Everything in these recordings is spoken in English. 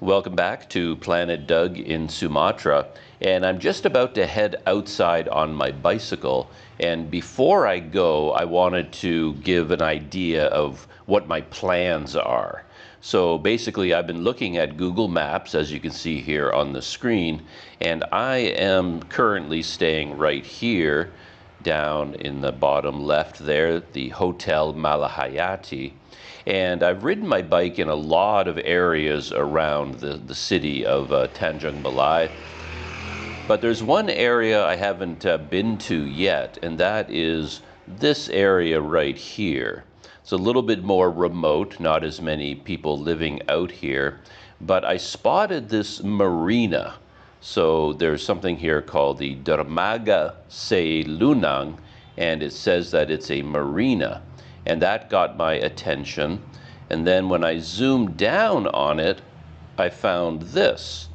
Welcome back to Planet Doug in Sumatra, and I'm just about to head outside on my bicycle. And before I go, I wanted to give an idea of what my plans are. So basically, I've been looking at Google Maps, as you can see here on the screen, and I am currently staying right here, down in the bottom left there, the Hotel Malahayati. And I've ridden my bike in a lot of areas around the city of Tanjung Balai. But there's one area I haven't been to yet, and that is this area right here. It's a little bit more remote, not as many people living out here, but I spotted this marina. So there's something here called the Dermaga Sei Lunang, and it says that it's a marina. And that got my attention. And then when I zoomed down on it, I found this.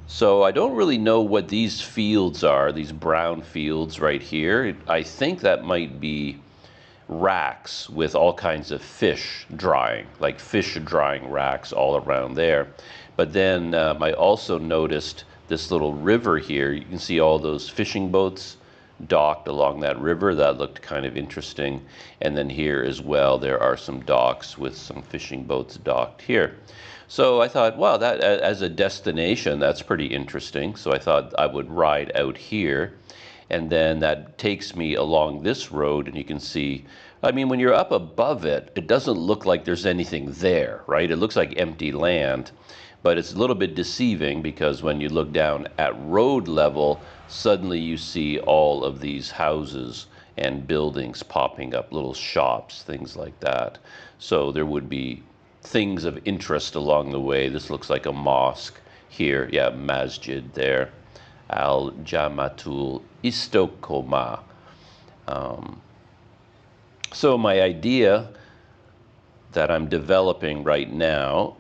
So I don't really know what these fields are, these brown fields right here. I think that might be racks with all kinds of fish drying, like fish drying racks all around there. But then I also noticed this little river here. You can see all those fishing boats docked along that river. That looked kind of interesting. And then here as well, there are some docks with some fishing boats docked here. So I thought, wow, that as a destination, that's pretty interesting. So I thought I would ride out here. And then that takes me along this road, and you can see, I mean, when you're up above it, it doesn't look like there's anything there, right? It looks like empty land. But it's a little bit deceiving because when you look down at road level, suddenly you see all of these houses and buildings popping up, little shops, things like that. So there would be things of interest along the way. This looks like a mosque here. Yeah, masjid there. Al Jamatul Istokoma. So my idea that I'm developing right now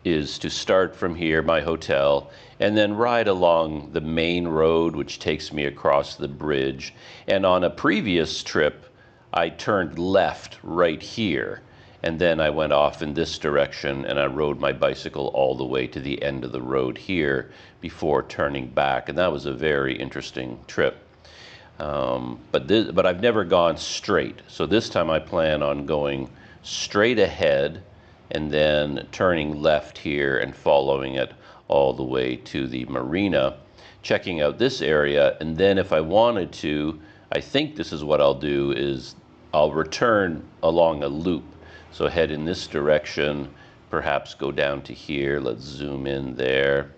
is to start from here, my hotel, and then ride along the main road, which takes me across the bridge. And on a previous trip, I turned left right here, and then I went off in this direction, and I rode my bicycle all the way to the end of the road here before turning back, and that was a very interesting trip. But I've never gone straight, so this time I plan on going straight ahead and then turning left here and following it all the way to the marina, checking out this area. And then if I wanted to, I think this is what I'll do, is I'll return along a loop. So head in this direction, perhaps go down to here. Let's zoom in there.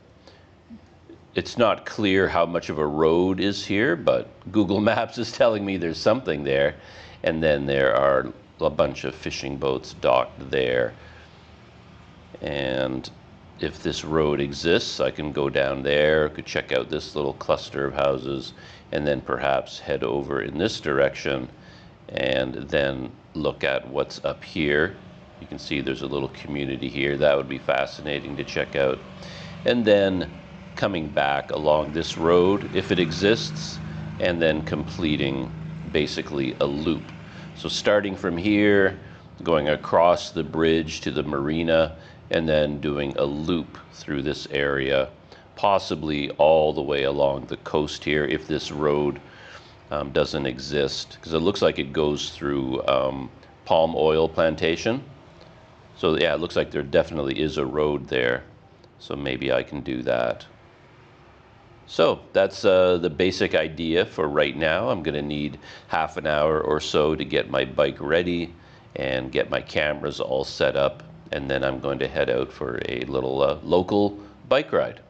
It's not clear how much of a road is here, but Google Maps is telling me there's something there. And then there are a bunch of fishing boats docked there. And if this road exists, I can go down there, could check out this little cluster of houses, and then perhaps head over in this direction and then look at what's up here. You can see there's a little community here. That would be fascinating to check out. And then coming back along this road, if it exists, and then completing basically a loop. So starting from here, going across the bridge to the marina, and then doing a loop through this area, possibly all the way along the coast here if this road doesn't exist, because it looks like it goes through palm oil plantation. So yeah, it looks like there definitely is a road there, so maybe I can do that. So that's the basic idea for right now. I'm going to need half an hour or so to get my bike ready and get my cameras all set up, and then I'm going to head out for a little local bike ride.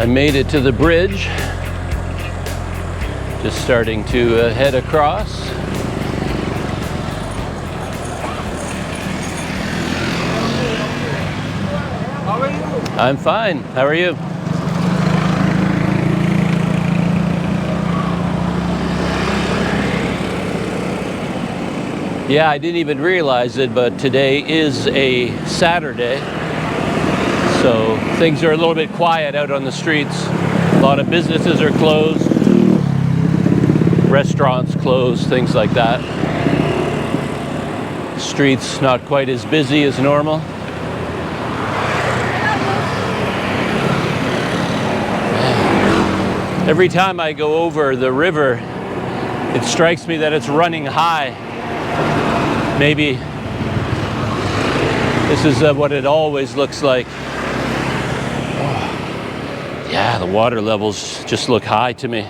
I made it to the bridge. Just starting to head across. How are you? I'm fine. How are you? Yeah, I didn't even realize it, but today is a Saturday. So things are a little bit quiet out on the streets. A lot of businesses are closed. Restaurants closed, things like that. Streets not quite as busy as normal. Every time I go over the river, it strikes me that it's running high. Maybe this is what it always looks like. Yeah, the water levels just look high to me.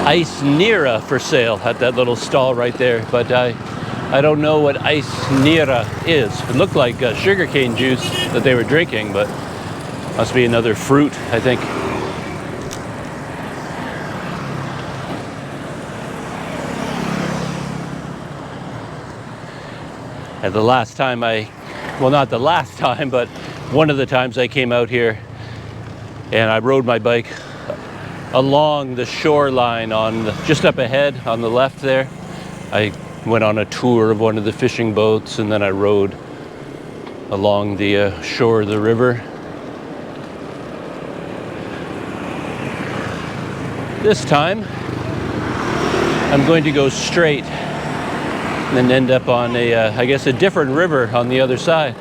Ice Nira for sale at that little stall right there, but I don't know what Ice Nira is. It looked like sugarcane juice that they were drinking, but must be another fruit, I think. And the last time well, not the last time, but one of the times I came out here and I rode my bike along the shoreline just up ahead on the left there. I went on a tour of one of the fishing boats, and then I rode along the shore of the river. This time I'm going to go straight and then end up on I guess a different river on the other side.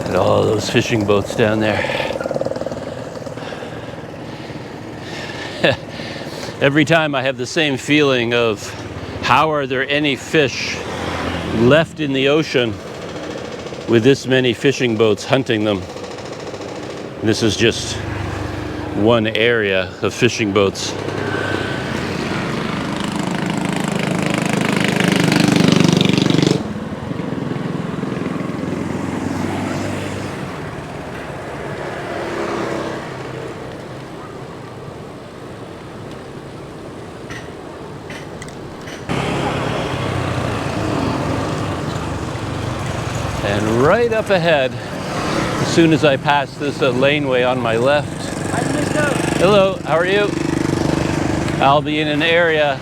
And all those fishing boats down there. Every time I have the same feeling of how are there any fish left in the ocean with this many fishing boats hunting them. This is just one area of fishing boats. And right up ahead, as soon as I pass this laneway on my left. Hello, how are you? I'll be in an area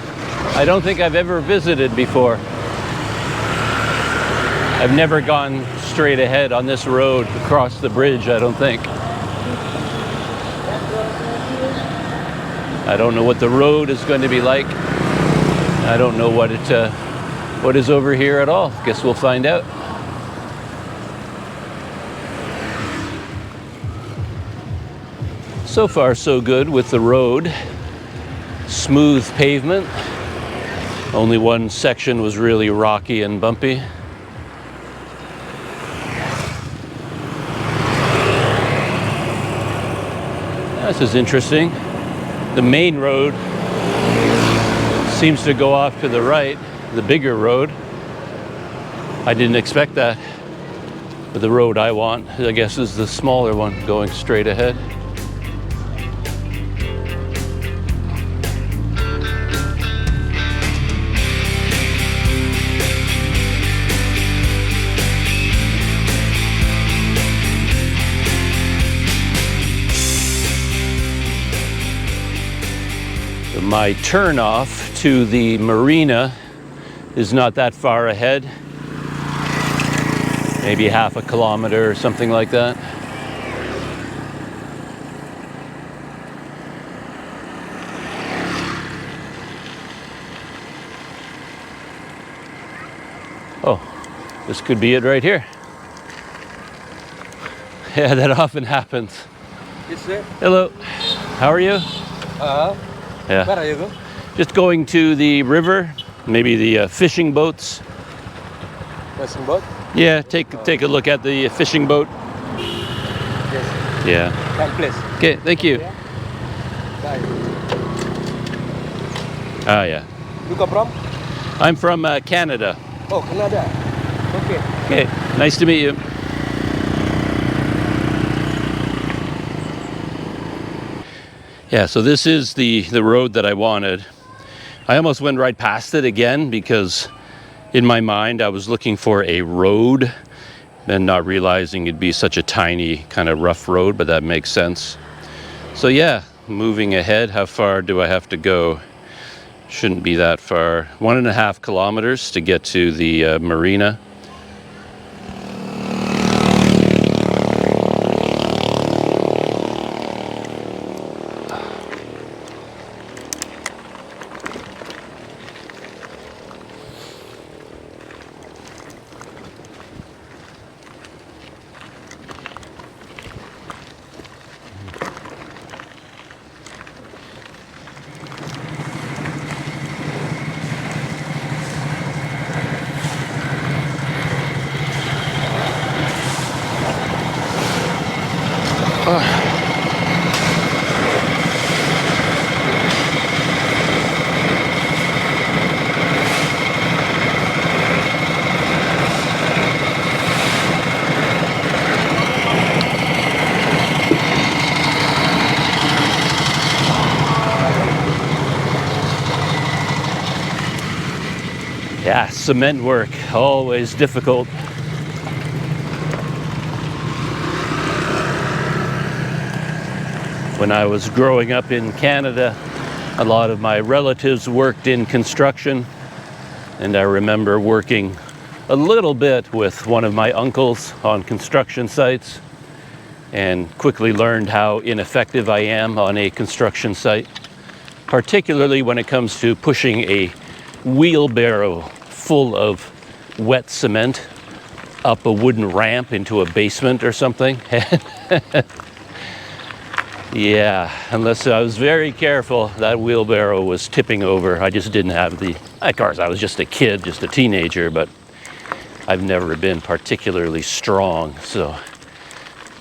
I don't think I've ever visited before. I've never gone straight ahead on this road across the bridge, I don't think. I don't know what the road is going to be like. I don't know what is over here at all. Guess we'll find out. So far, so good with the road. Smooth pavement. Only one section was really rocky and bumpy. This is interesting. The main road seems to go off to the right, the bigger road. I didn't expect that. But the road I want, I guess, is the smaller one going straight ahead. My turnoff to the marina is not that far ahead, maybe half a kilometer or something like that. Oh, this could be it right here. Yeah, that often happens. Yes, sir. Hello, how are you? Yeah. Where are you going? Just going to the river, maybe the fishing boats. Fishing boat? Yeah, take a look at the fishing boat. Yes. Yeah. That place. Okay, thank you. Bye. Ah, yeah. You come from? I'm from Canada. Oh, Canada. Okay. Okay, nice to meet you. Yeah, so this is the road that I wanted. I almost went right past it again because in my mind I was looking for a road and not realizing it'd be such a tiny kind of rough road, but that makes sense. So yeah, moving ahead, how far do I have to go? Shouldn't be that far. 1.5 kilometers to get to the marina. Yeah, cement work, always difficult. When I was growing up in Canada, a lot of my relatives worked in construction, and I remember working a little bit with one of my uncles on construction sites and quickly learned how ineffective I am on a construction site, particularly when it comes to pushing a wheelbarrow full of wet cement up a wooden ramp into a basement or something. Yeah, unless I was very careful, that wheelbarrow was tipping over. I just didn't have of course, I was just a kid, just a teenager, but I've never been particularly strong, so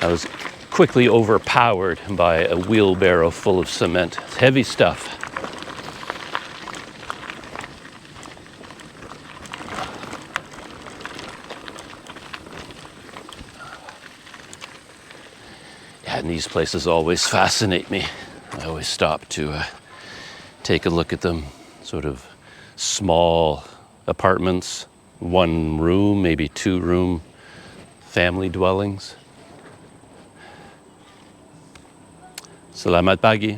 I was quickly overpowered by a wheelbarrow full of cement. It's heavy stuff. Yeah, and these places always fascinate me. I always stop to take a look at them. Sort of small apartments, 1 room, maybe 2 room family dwellings. Salamat pagi.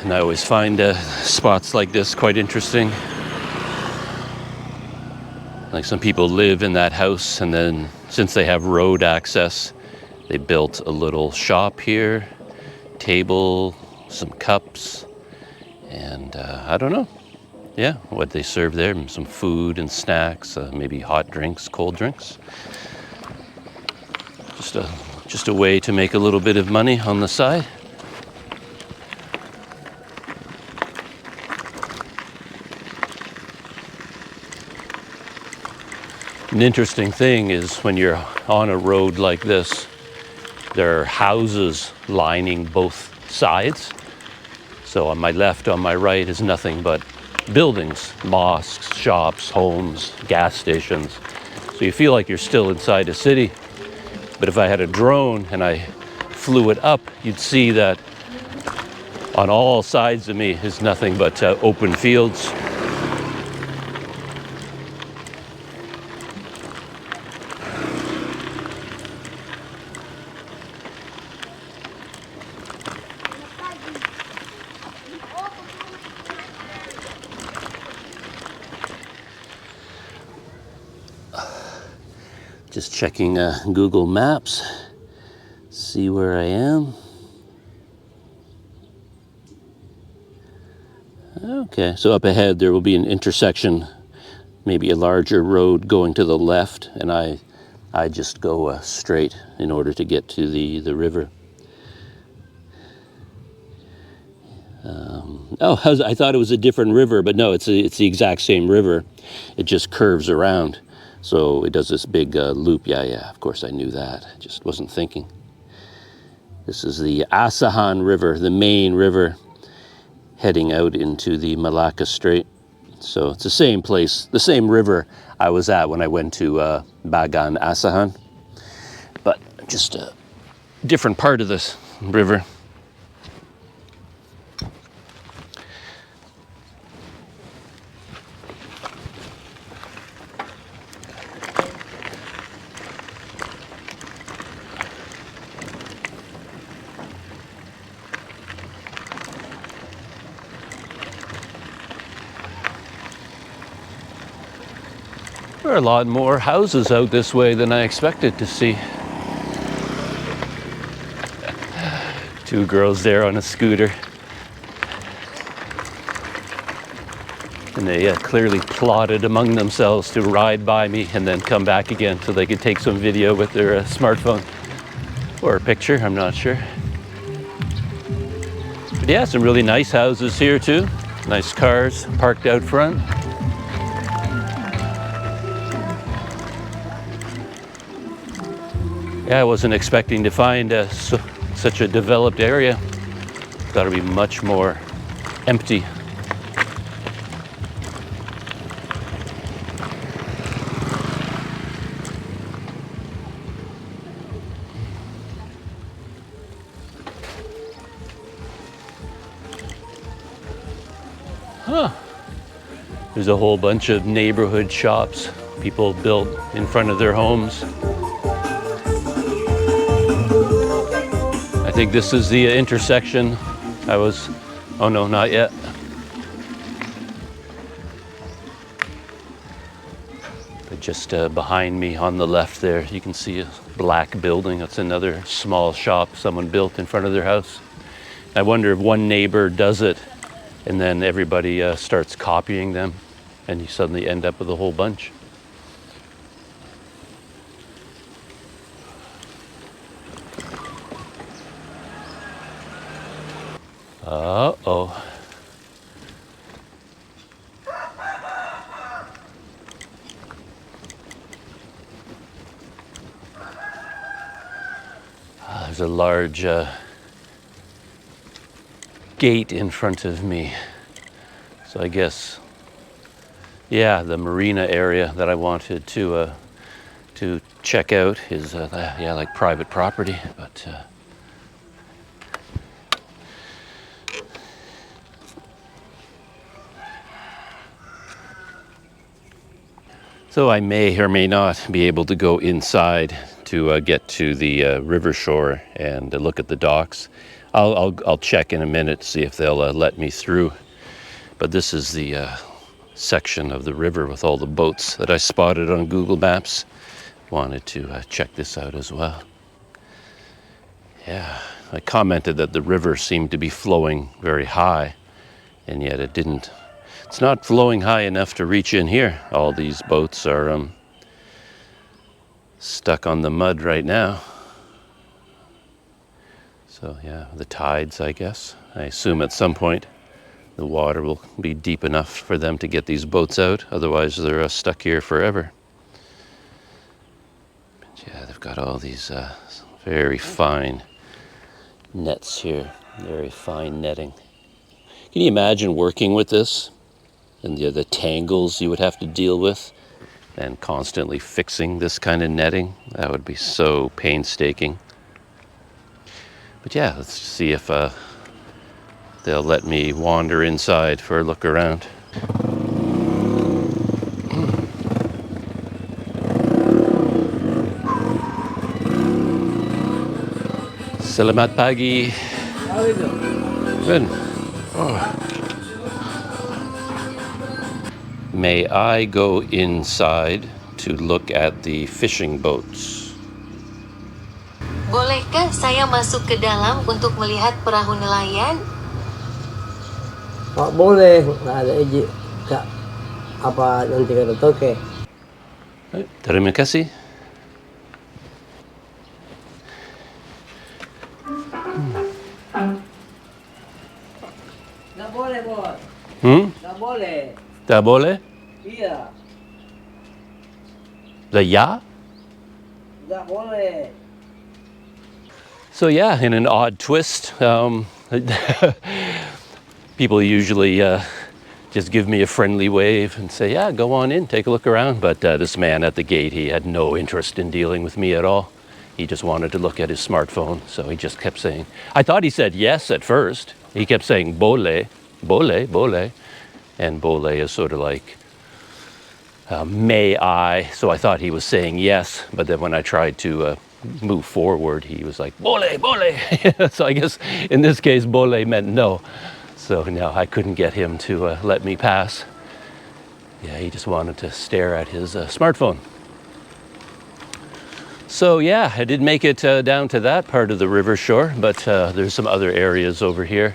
And I always find spots like this quite interesting. Like some people live in that house, and then since they have road access, they built a little shop here, table, some cups, and I don't know. Yeah, what they serve there, some food and snacks, maybe hot drinks, cold drinks. Just a way to make a little bit of money on the side. An interesting thing is when you're on a road like this, there are houses lining both sides. So on my left, on my right is nothing but buildings, mosques, shops, homes, gas stations. So you feel like you're still inside a city. But if I had a drone and I flew it up, you'd see that on all sides of me is nothing but open fields. Just checking Google Maps, see where I am. Okay, so up ahead there will be an intersection, maybe a larger road going to the left, and I just go straight in order to get to the river. I thought it was a different river, but no, it's the exact same river. It just curves around, so it does this big loop. Yeah, of course I knew that. I just wasn't thinking. This is the Asahan River, the main river, heading out into the Malacca Strait. So it's the same place, the same river I was at when I went to Bagan Asahan, but just a different part of this river. There are a lot more houses out this way than I expected to see. Two girls there on a scooter. And they clearly plotted among themselves to ride by me and then come back again so they could take some video with their smartphone. Or a picture, I'm not sure. But yeah, some really nice houses here too. Nice cars parked out front. Yeah, I wasn't expecting to find such a developed area. Thought it'd be much more empty. Huh. There's a whole bunch of neighborhood shops people built in front of their homes. I think this is the intersection oh no, not yet. But just behind me on the left there, you can see a black building. That's another small shop someone built in front of their house. I wonder if one neighbor does it and then everybody starts copying them and you suddenly end up with a whole bunch. Uh-oh. There's a large gate in front of me. So I guess, yeah, the marina area that I wanted to check out is, yeah, like private property, but so I may or may not be able to go inside to get to the river shore and look at the docks. I'll check in a minute to see if they'll let me through. But this is the section of the river with all the boats that I spotted on Google Maps. Wanted to check this out as well. Yeah, I commented that the river seemed to be flowing very high, and yet it didn't. It's not flowing high enough to reach in here. All these boats are stuck on the mud right now. So yeah, the tides, I guess. I assume at some point the water will be deep enough for them to get these boats out. Otherwise they're stuck here forever. But yeah, they've got all these very fine nets here. Very fine netting. Can you imagine working with this? And the tangles you would have to deal with and constantly fixing this kind of netting. That would be so painstaking. But yeah, let's see if they'll let me wander inside for a look around. Selamat pagi. Good. Oh. May I go inside to look at the fishing boats. Bolehkah saya masuk ke dalam untuk melihat perahu nelayan? Oh, boleh, nggak ada izin. Kak, apa nanti kata toke? Terima kasih. Nggak boleh, bos. Nggak boleh. Tak boleh? Iya, Ya? nggak boleh. So yeah, in an odd twist, people usually just give me a friendly wave and say, yeah, go on in, take a look around. But this man at the gate, he had no interest in dealing with me at all. He just wanted to look at his smartphone. So he just kept saying, I thought he said yes at first. He kept saying, bole, bole, bole. And bole is sort of like, may I? So I thought he was saying yes. But then when I tried to move forward, he was like, bole, bole. So I guess in this case, bole meant no. So no, I couldn't get him to let me pass. Yeah, he just wanted to stare at his smartphone. So yeah, I did make it down to that part of the river shore, but there's some other areas over here,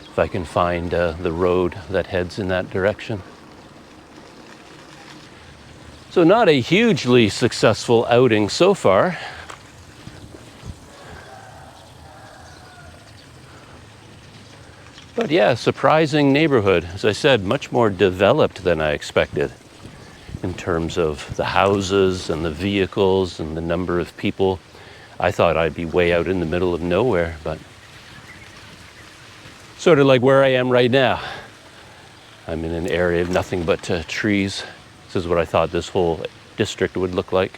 if I can find the road that heads in that direction. So not a hugely successful outing so far. But yeah, surprising neighborhood. As I said, much more developed than I expected in terms of the houses and the vehicles and the number of people. I thought I'd be way out in the middle of nowhere, but sort of like where I am right now. I'm in an area of nothing but trees. This is what I thought this whole district would look like.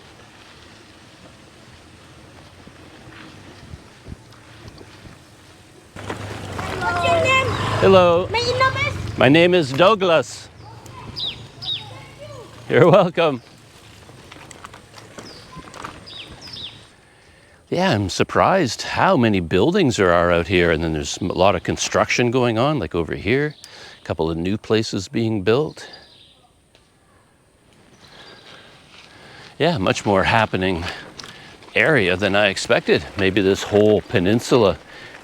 What's your name? Hello, My name my name is Douglas. You're welcome. Yeah, I'm surprised how many buildings there are out here, and then there's a lot of construction going on, like over here. A couple of new places being built. Yeah, much more happening area than I expected. Maybe this whole peninsula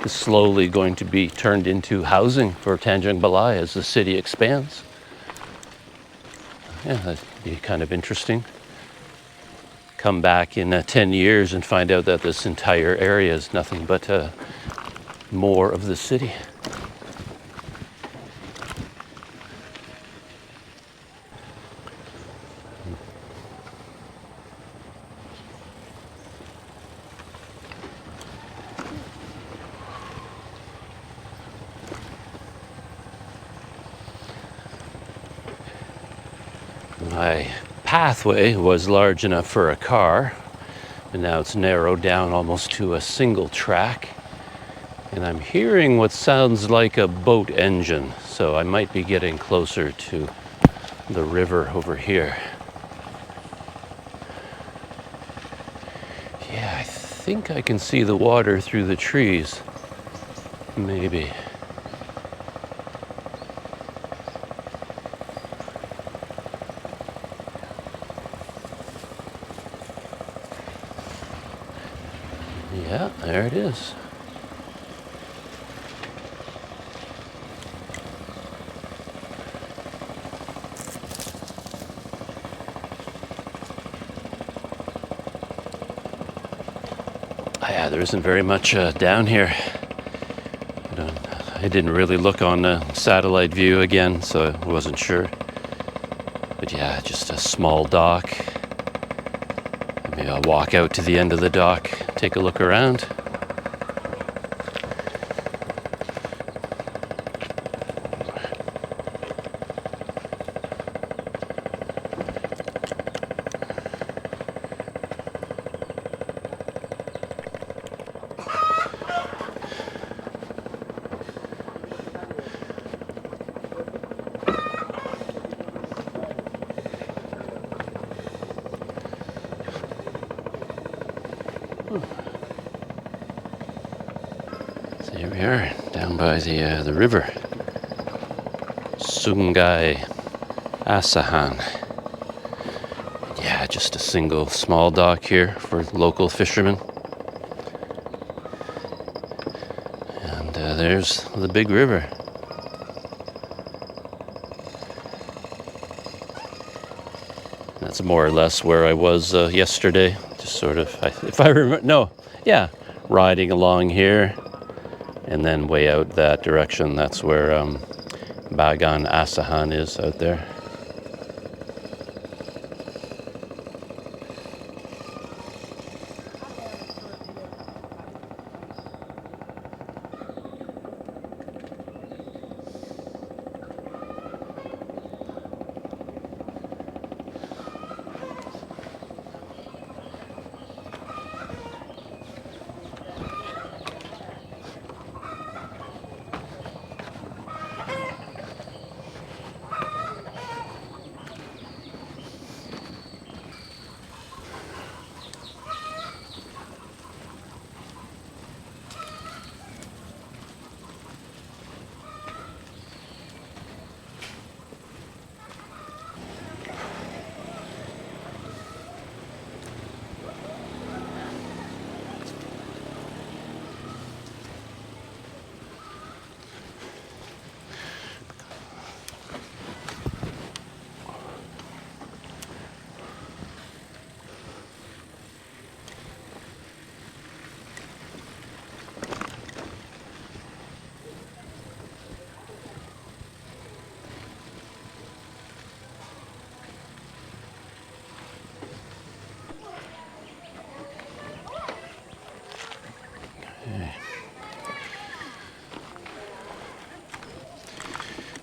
is slowly going to be turned into housing for Tanjung Balai as the city expands. Yeah, that'd be kind of interesting. Come back in 10 years and find out that this entire area is nothing but more of the city. My pathway was large enough for a car, and now it's narrowed down almost to a single track. And I'm hearing what sounds like a boat engine, so I might be getting closer to the river over here. Yeah, I think I can see the water through the trees. Maybe. Yeah, there it is. Yeah, there isn't very much down here. I didn't really look on satellite view again, so I wasn't sure. But yeah, just a small dock. Maybe I'll walk out to the end of the dock, take a look around. So here we are, down by the river. Sungai Asahan. Yeah, Yeah, just a single small dock here for local fishermen. And there's the big river. That's more or less where I was yesterday. Just sort of, if I remember, no, yeah, riding along here. And then way out that direction, that's where Bagan Asahan is out there.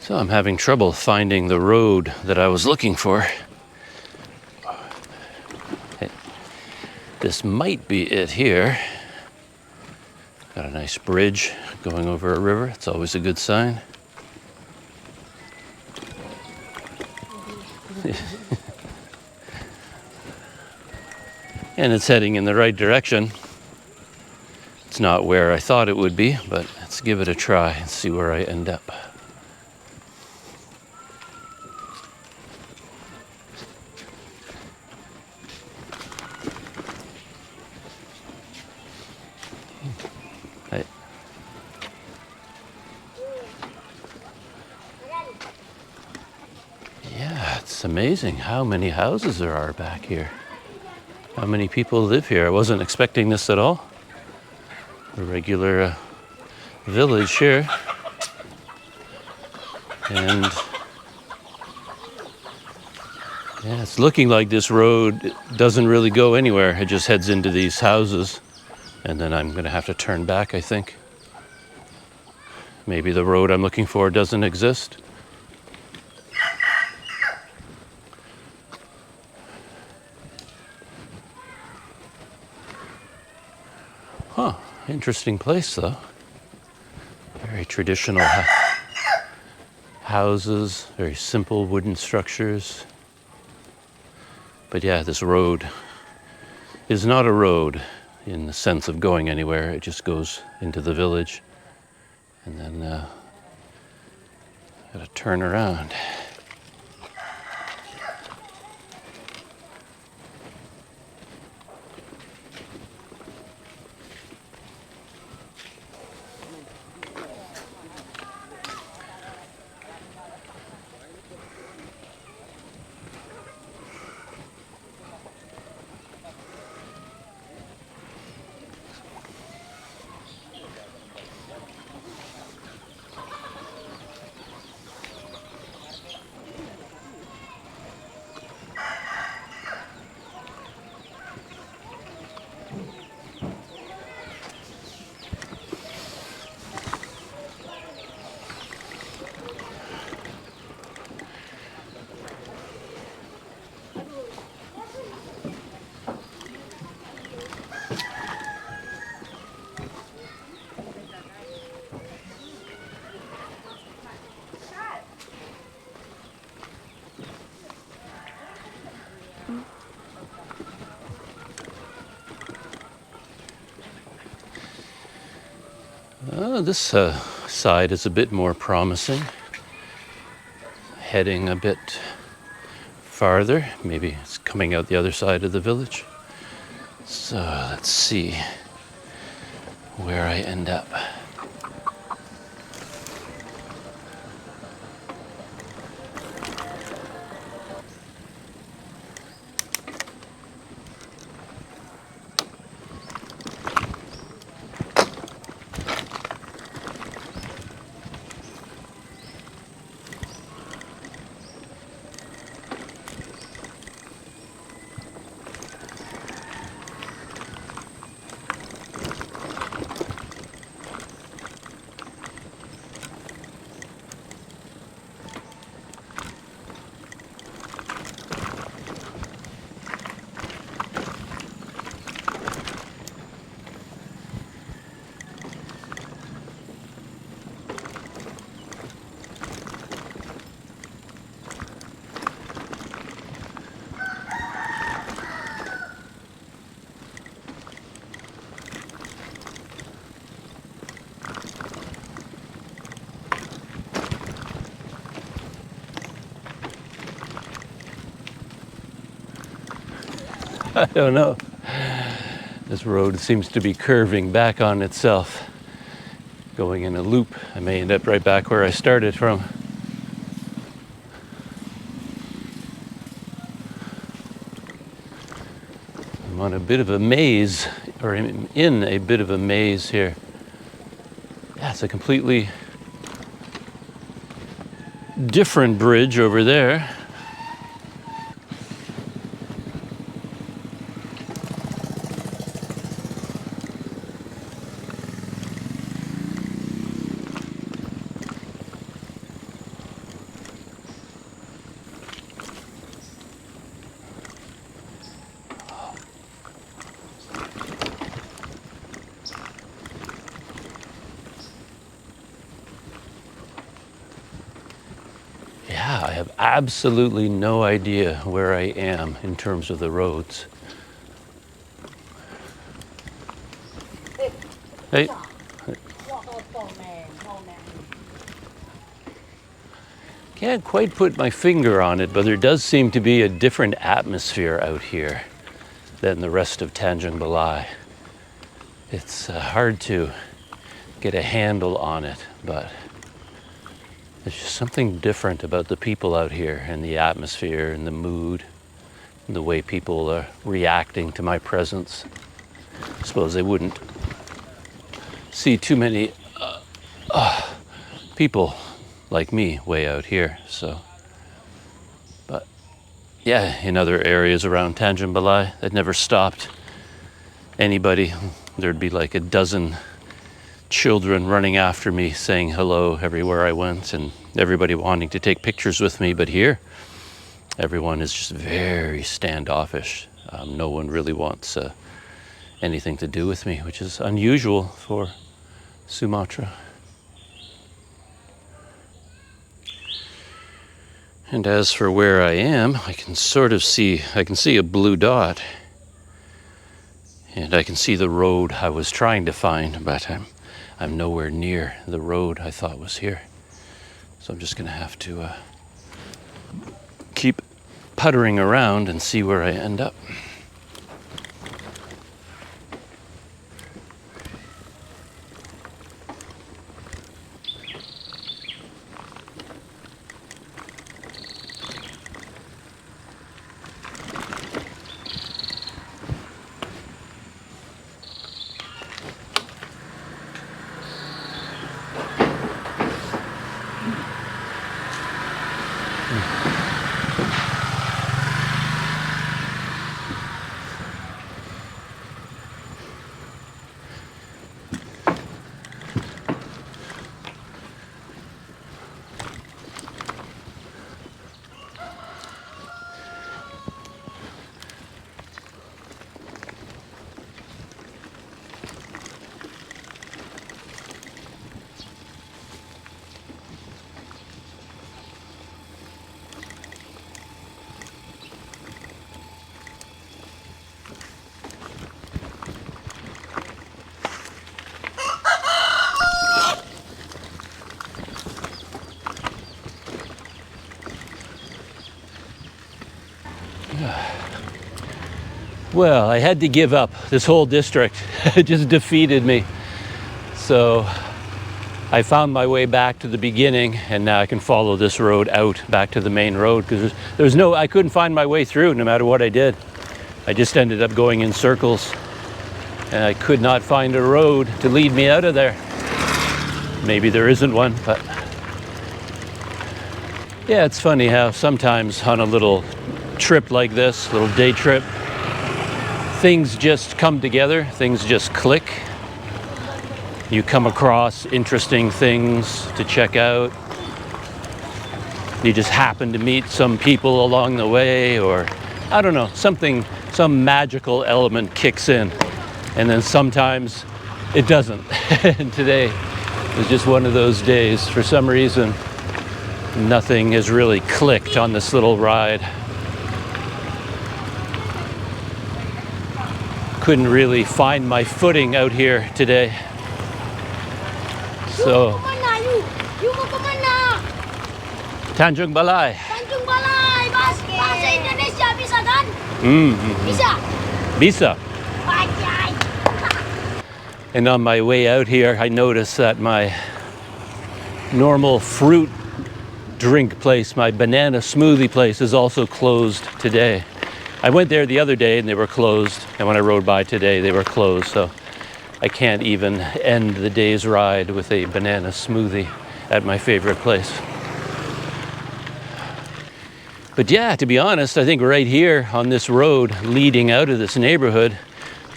So I'm having trouble finding the road that I was looking for. This might be it here. Got a nice bridge going over a river. It's always a good sign. And it's heading in the right direction. It's not where I thought it would be, but let's give it a try and see where I end up. Yeah, it's amazing how many houses there are back here. How many people live here? I wasn't expecting this at all. A regular village here. And yeah, it's looking like this road doesn't really go anywhere. It just heads into these houses. And then I'm going to have to turn back, I think. Maybe the road I'm looking for doesn't exist. Huh, interesting place though. Very traditional houses, very simple wooden structures. But yeah, this road is not a road in the sense of going anywhere. It just goes into the village and then gotta turn around. This side is a bit more promising. Heading a bit farther. Maybe it's coming out the other side of the village. So let's see where I end up. I don't know. This road seems to be curving back on itself, going in a loop. I may end up right back where I started from. I'm on a bit of a maze, or in a bit of a maze here. Yeah, it's a completely different bridge over there. Yeah, I have absolutely no idea where I am in terms of the roads. Hey. Can't quite put my finger on it, but there does seem to be a different atmosphere out here than the rest of Tanjung Balai. It's hard to get a handle on it, but there's just something different about the people out here and the atmosphere and the mood and the way people are reacting to my presence. I suppose they wouldn't see too many people like me way out here, so. But yeah, in other areas around Tanjung Balai, that never stopped anybody. There'd be like a dozen children running after me saying hello everywhere I went, and everybody wanting to take pictures with me. But here, everyone is just very standoffish. No one really wants anything to do with me, which is unusual for Sumatra. And as for where I am, I can see a blue dot, and I can see the road I was trying to find, but I'm nowhere near the road I thought was here. So I'm just gonna have to keep puttering around and see where I end up. Well, I had to give up. This whole district just defeated me. So I found my way back to the beginning, and now I can follow this road out back to the main road, because I couldn't find my way through no matter what I did. I just ended up going in circles, and I could not find a road to lead me out of there. Maybe there isn't one, but yeah, it's funny how sometimes on a little trip like this, little day trip, things just come together, things just click. You come across interesting things to check out. You just happen to meet some people along the way, or I don't know, some magical element kicks in. And then sometimes it doesn't. And today was just one of those days. For some reason, nothing has really clicked on this little ride. Couldn't really find my footing out here today. So, You mau kemana? Tanjung Balai. Tanjung Balai. Bahasa Indonesia bisa kan? Bisa. Bisa. Bajai. And on my way out here, I noticed that my normal fruit drink place, my banana smoothie place, is also closed today. I went there the other day and they were closed, and when I rode by today they were closed, so I can't even end the day's ride with a banana smoothie at my favorite place. But yeah, to be honest, I think right here on this road leading out of this neighborhood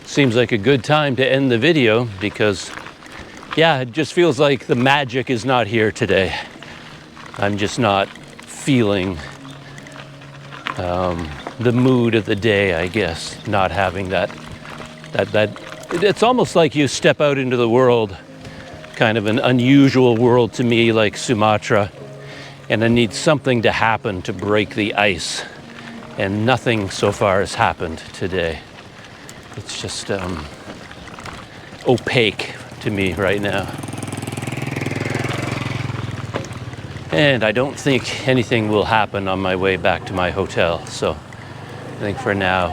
seems like a good time to end the video, because yeah, it just feels like the magic is not here today. I'm just not feeling the mood of the day, I guess, not having that it's almost like you step out into the world, kind of an unusual world to me, like Sumatra, and I need something to happen to break the ice, and nothing so far has happened today. It's just opaque to me right now. And I don't think anything will happen on my way back to my hotel, so I think for now.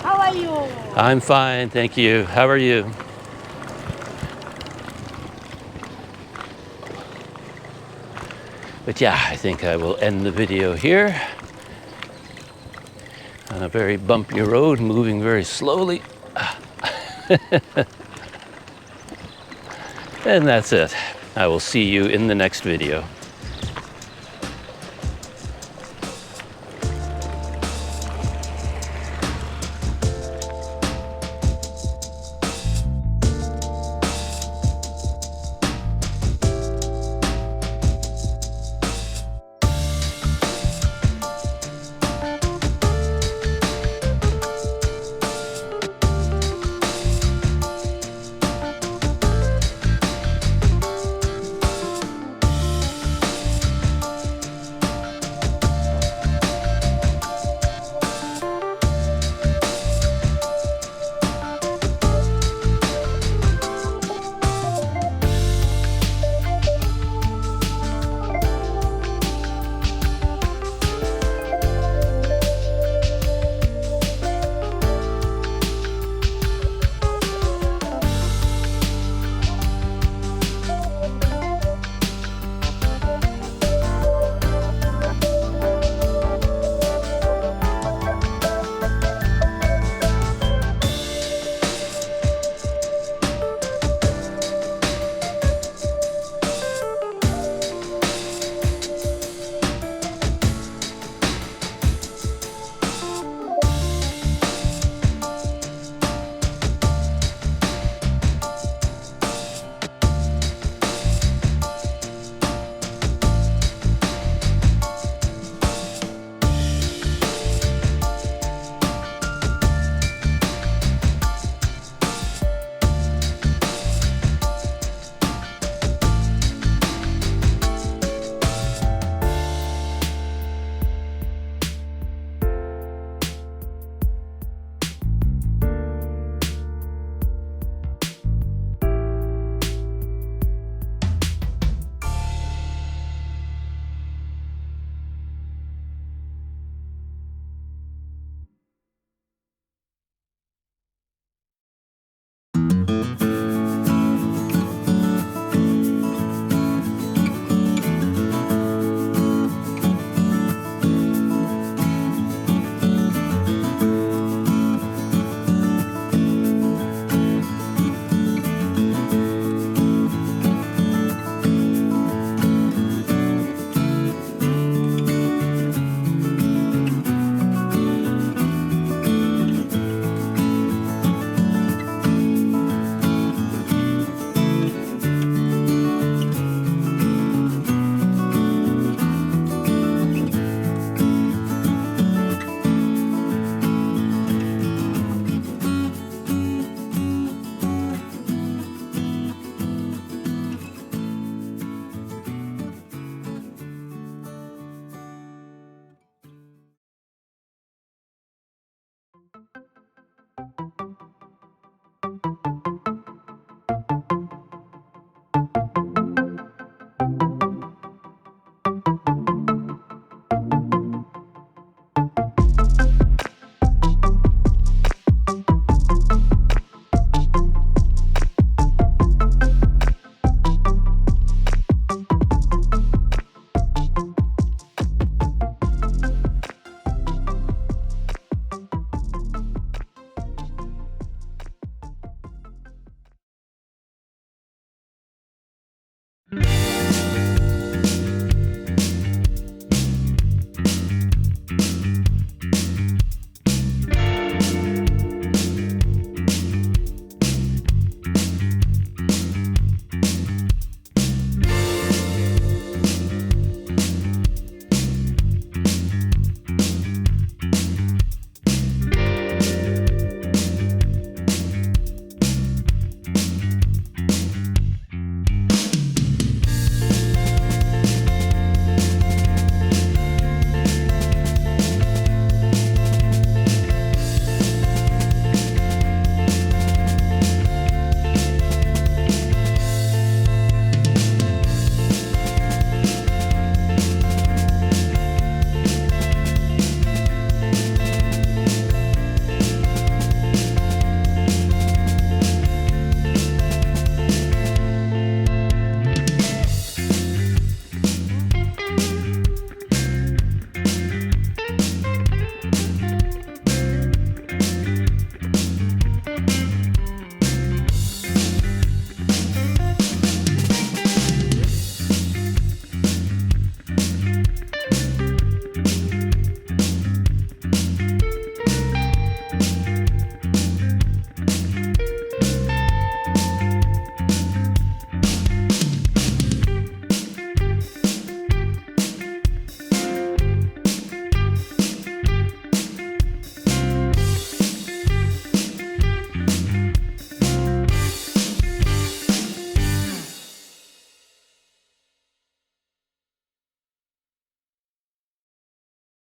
How are you? I'm fine, thank you. How are you? But yeah, I think I will end the video here on a very bumpy road, moving very slowly. And that's it. I will see you in the next video.